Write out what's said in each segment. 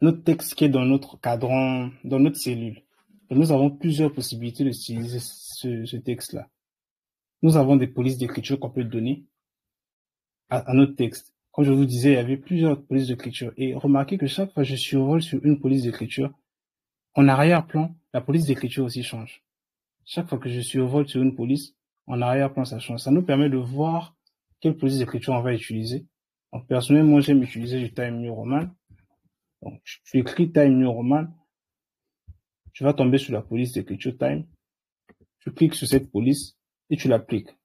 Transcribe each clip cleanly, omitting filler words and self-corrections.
notre texte qui est dans notre cadran, dans notre cellule. Et nous avons plusieurs possibilités d'utiliser ce texte-là. Nous avons des polices d'écriture qu'on peut donner à notre texte. Comme je vous disais, il y avait plusieurs polices d'écriture. Et remarquez que chaque fois que je survole sur une police d'écriture, en arrière-plan, la police d'écriture aussi change. Chaque fois que je survole sur une police, en arrière-plan, ça change. Ça nous permet de voir quelle police d'écriture on va utiliser. Donc, personnellement, moi, j'aime utiliser du Time New Roman. Donc, tu écris Time New Roman, tu vas tomber sur la police d'écriture Time, tu cliques sur cette police et tu l'appliques.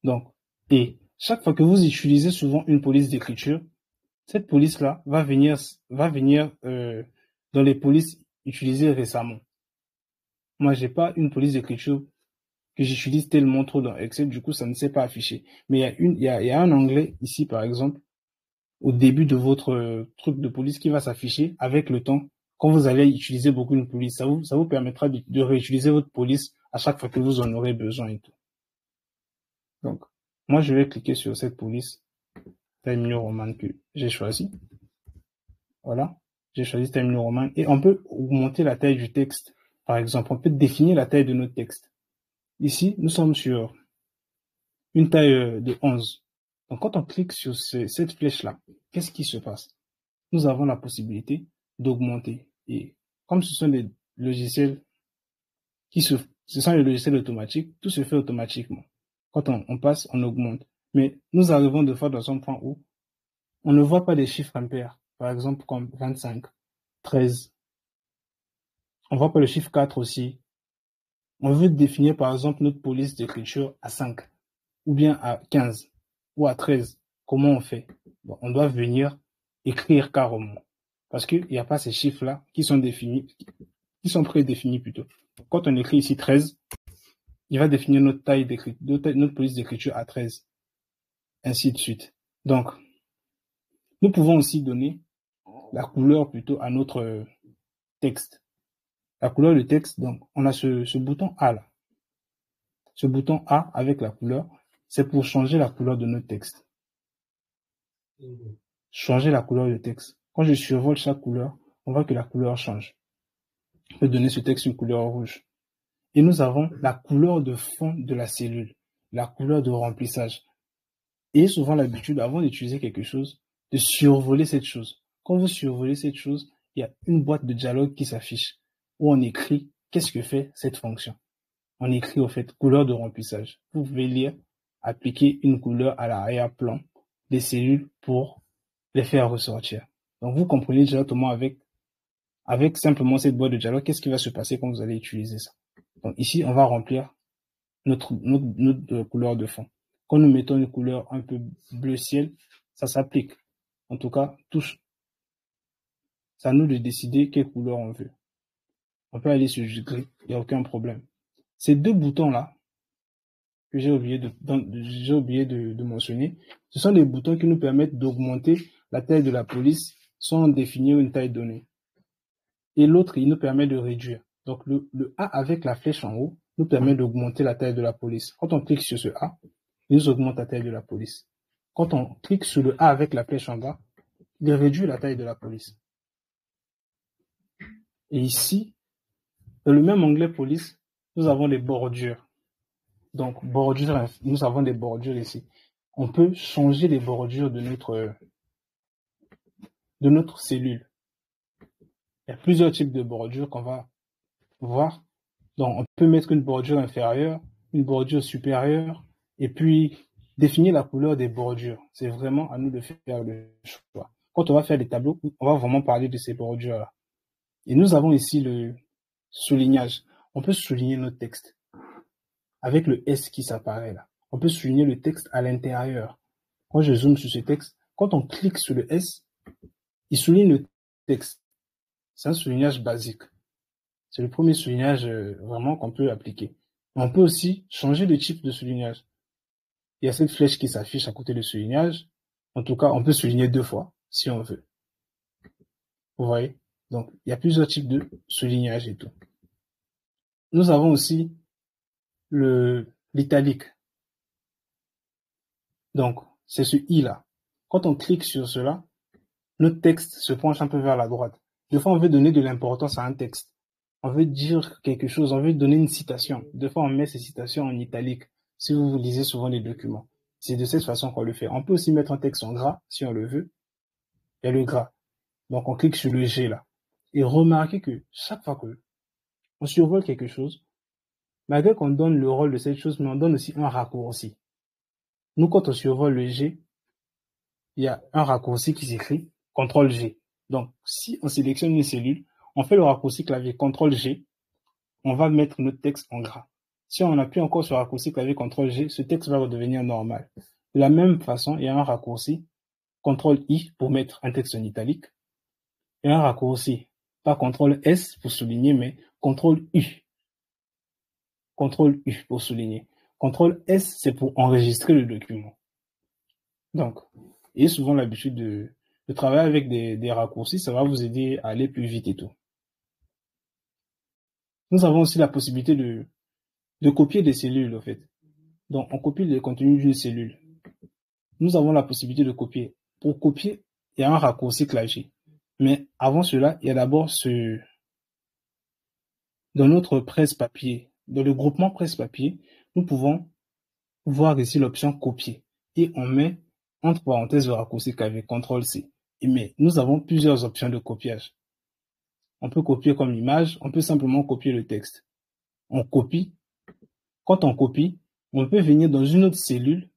Donc, et chaque fois que vous utilisez souvent une police d'écriture, cette police-là va venir dans les polices utilisées récemment. Moi, j'ai pas une police d'écriture que j'utilise tellement trop dans Excel, du coup, ça ne s'est pas affiché. Mais il y a un onglet ici, par exemple, au début de votre truc de police qui va s'afficher avec le temps. Quand vous allez utiliser beaucoup une police, ça vous permettra de réutiliser votre police à chaque fois que vous en aurez besoin et tout. Donc, moi, je vais cliquer sur cette police Time New Roman que j'ai choisi. Voilà. J'ai choisi Time New Roman et on peut augmenter la taille du texte. Par exemple, on peut définir la taille de notre texte. Ici, nous sommes sur une taille de 11. Donc, quand on clique sur cette flèche-là, qu'est-ce qui se passe? Nous avons la possibilité d'augmenter. Et comme ce sont des logiciels ce sont les logiciels automatiques, tout se fait automatiquement. Quand on passe, on augmente. Mais nous arrivons de fois dans un point où on ne voit pas des chiffres impairs. Par exemple, comme 25, 13. On voit pas le chiffre 4 aussi. On veut définir, par exemple, notre police d'écriture à 5, ou bien à 15, ou à 13. Comment on fait? Bon, on doit venir écrire carrément. Parce qu'il n'y a pas ces chiffres-là qui sont définis, qui sont prédéfinis plutôt. Quand on écrit ici 13, il va définir notre taille d'écriture, notre police d'écriture à 13. Ainsi de suite. Donc, nous pouvons aussi donner la couleur plutôt à notre texte. La couleur du texte, donc, on a ce bouton A là. Ce bouton A avec la couleur, c'est pour changer la couleur de notre texte. Changer la couleur du texte. Quand je survole chaque couleur, on voit que la couleur change. On peut donner ce texte une couleur rouge. Et nous avons la couleur de fond de la cellule, la couleur de remplissage. Et souvent l'habitude, avant d'utiliser quelque chose, de survoler cette chose. Quand vous survolez cette chose, il y a une boîte de dialogue qui s'affiche, où on écrit qu'est-ce que fait cette fonction. On écrit au fait couleur de remplissage. Vous pouvez lire, appliquer une couleur à l'arrière-plan des cellules pour les faire ressortir. Donc vous comprenez directement avec simplement cette boîte de dialogue, qu'est-ce qui va se passer quand vous allez utiliser ça. Donc ici, on va remplir notre couleur de fond. Quand nous mettons une couleur un peu bleu ciel, ça s'applique. En tout cas, tous. C'est à nous de décider quelle couleur on veut. On peut aller sur du gris, il n'y a aucun problème. Ces deux boutons-là, que j'ai oublié de mentionner, ce sont des boutons qui nous permettent d'augmenter la taille de la police sans définir une taille donnée. Et l'autre, il nous permet de réduire. Donc le A avec la flèche en haut nous permet d'augmenter la taille de la police. Quand on clique sur ce A, il nous augmente la taille de la police. Quand on clique sur le A avec la flèche en bas, il réduit la taille de la police. Et ici, dans le même onglet police, nous avons les bordures. Donc, bordures, nous avons des bordures ici. On peut changer les bordures de notre cellule. Il y a plusieurs types de bordures qu'on va voir. Donc, on peut mettre une bordure inférieure, une bordure supérieure, et puis définir la couleur des bordures. C'est vraiment à nous de faire le choix. Quand on va faire des tableaux, on va vraiment parler de ces bordures-là. Et nous avons ici le soulignage. On peut souligner notre texte avec le S qui s'apparaît là. On peut souligner le texte à l'intérieur. Quand je zoome sur ce texte, quand on clique sur le S, il souligne le texte. C'est un soulignage basique. C'est le premier soulignage vraiment qu'on peut appliquer. On peut aussi changer de type de soulignage. Il y a cette flèche qui s'affiche à côté du soulignage. En tout cas, on peut souligner 2 fois si on veut. Vous voyez? Donc, il y a plusieurs types de soulignage et tout. Nous avons aussi l'italique. Donc, c'est ce I là. Quand on clique sur cela, notre texte se penche un peu vers la droite. Des fois, on veut donner de l'importance à un texte. On veut dire quelque chose, on veut donner une citation. Des fois, on met ces citations en italique, si vous lisez souvent les documents. C'est de cette façon qu'on le fait. On peut aussi mettre un texte en gras, si on le veut. Il y a le gras. Donc, on clique sur le G là. Et remarquez que chaque fois que on survole quelque chose, malgré qu'on donne le rôle de cette chose, mais on donne aussi un raccourci. Nous, quand on survole le G, il y a un raccourci qui s'écrit CTRL-G. Donc, si on sélectionne une cellule, on fait le raccourci clavier CTRL-G, on va mettre notre texte en gras. Si on appuie encore sur le raccourci clavier CTRL-G, ce texte va redevenir normal. De la même façon, il y a un raccourci CTRL-I pour mettre un texte en italique. Et un raccourci, pas CTRL-S pour souligner, mais CTRL-U. CTRL-U pour souligner. CTRL-S, c'est pour enregistrer le document. Donc, ayez souvent l'habitude de travailler avec des raccourcis, ça va vous aider à aller plus vite et tout. Nous avons aussi la possibilité de copier des cellules, en fait. Donc, on copie le contenu d'une cellule. Nous avons la possibilité de copier. Pour copier, il y a un raccourci clavier. Mais avant cela, il y a d'abord dans notre presse-papier, dans le groupement presse-papier, nous pouvons voir ici l'option copier. Et on met entre parenthèses le raccourci clavier CTRL-C. Mais nous avons plusieurs options de copiage. On peut copier comme image, on peut simplement copier le texte. On copie. Quand on copie, on peut venir dans une autre cellule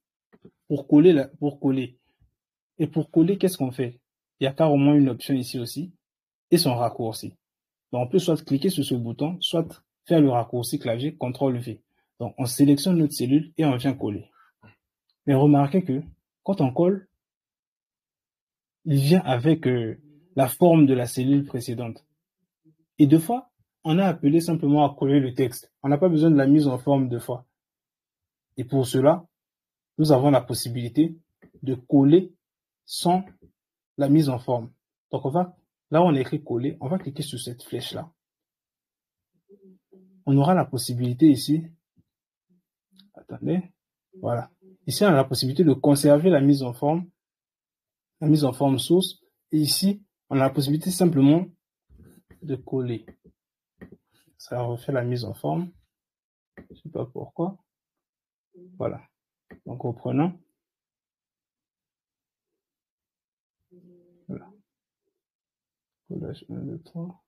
pour coller. Et pour coller, qu'est-ce qu'on fait? Il y a carrément une option ici aussi et son raccourci. Donc, on peut soit cliquer sur ce bouton, soit faire le raccourci clavier CTRL-V. Donc, on sélectionne notre cellule et on vient coller. Mais remarquez que quand on colle, il vient avec la forme de la cellule précédente. Et deux fois, on a appelé simplement à coller le texte. On n'a pas besoin de la mise en forme deux fois. Et pour cela, nous avons la possibilité de coller sans la mise en forme. Donc, là où on écrit coller, on va cliquer sur cette flèche-là. On aura la possibilité ici, attendez, voilà. Ici, on a la possibilité de conserver la mise en forme source. Et ici, on a la possibilité simplement de coller. Ça refait la mise en forme. Je ne sais pas pourquoi. Voilà. Donc, reprenons. Voilà. Collage 1, 2, 3.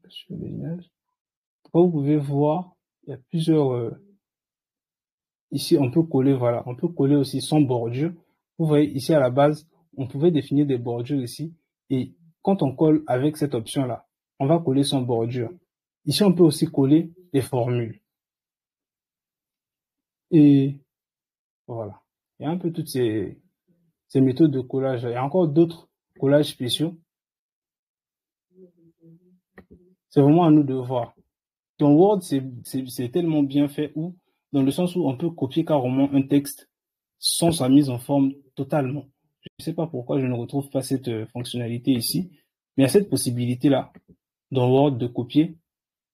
Sur les images. Comme vous pouvez voir, il y a plusieurs... ici, on peut coller, voilà. On peut coller aussi sans bordure. Vous voyez, ici, à la base, on pouvait définir des bordures ici. Et quand on colle avec cette option-là, on va coller sans bordure. Ici, on peut aussi coller des formules. Et voilà. Il y a un peu toutes ces méthodes de collage. Il y a encore d'autres collages spéciaux. C'est vraiment à nous de voir. Dans Word, c'est tellement bien fait où, dans le sens où on peut copier carrément un texte sans sa mise en forme totalement. Je ne sais pas pourquoi je ne retrouve pas cette fonctionnalité ici, mais il y a cette possibilité-là dans Word de copier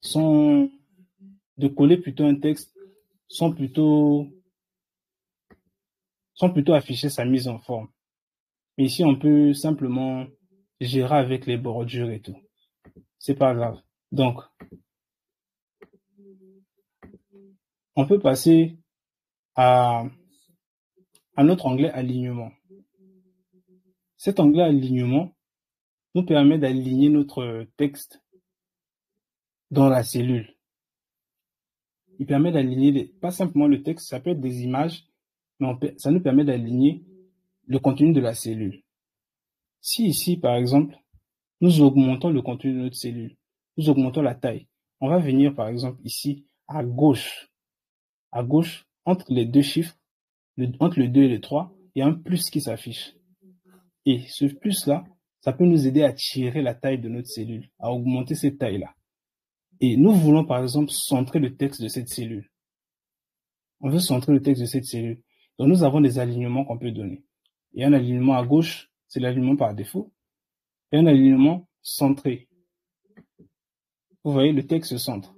de coller plutôt un texte sans plutôt afficher sa mise en forme. Mais ici, on peut simplement gérer avec les bordures et tout. C'est pas grave. Donc, on peut passer à notre onglet alignement. Cet onglet alignement nous permet d'aligner notre texte dans la cellule. Il permet d'aligner pas simplement le texte, ça peut être des images, mais ça nous permet d'aligner le contenu de la cellule. Si ici, par exemple, nous augmentons le contenu de notre cellule, nous augmentons la taille, on va venir, par exemple, ici, à gauche, entre les deux chiffres, entre le 2 et le 3, il y a un plus qui s'affiche. Et ce plus-là, ça peut nous aider à tirer la taille de notre cellule, à augmenter cette taille-là. Et nous voulons, par exemple, centrer le texte de cette cellule. On veut centrer le texte de cette cellule. Donc, nous avons des alignements qu'on peut donner. Il y a un alignement à gauche, c'est l'alignement par défaut. Il y a un alignement centré. Vous voyez, le texte se centre.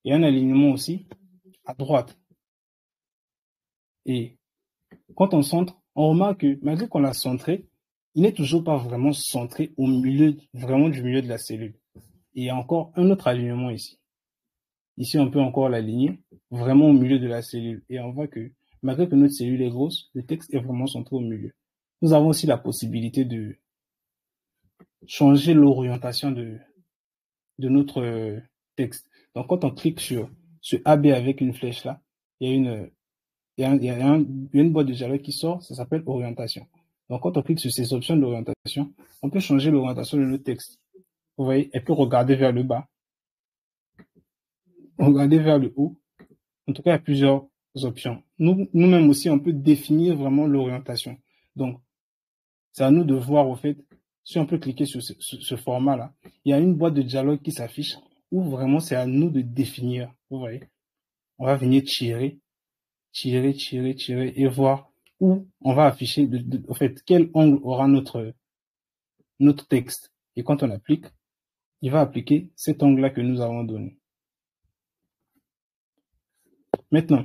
Il y a un alignement aussi à droite. Et quand on centre, on remarque que malgré qu'on l'a centré, il n'est toujours pas vraiment centré au milieu, vraiment du milieu de la cellule. Et il y a encore un autre alignement ici. Ici, on peut encore l'aligner vraiment au milieu de la cellule. Et on voit que malgré que notre cellule est grosse, le texte est vraiment centré au milieu. Nous avons aussi la possibilité de changer l'orientation de notre texte. Donc, quand on clique sur ce AB avec une flèche là, il y a une boîte de dialogue qui sort, ça s'appelle orientation. Donc, quand on clique sur ces options d'orientation, on peut changer l'orientation de notre texte. Vous voyez, elle peut regarder vers le bas, regarder vers le haut. En tout cas, il y a plusieurs options. Nous-mêmes aussi, on peut définir vraiment l'orientation. Donc, c'est à nous de voir, au fait, si on peut cliquer sur ce format-là, il y a une boîte de dialogue qui s'affiche où vraiment c'est à nous de définir. Vous voyez, on va venir tirer et voir où on va afficher, au fait, quel angle aura notre texte. Et quand on applique, il va appliquer cet angle-là que nous avons donné. Maintenant,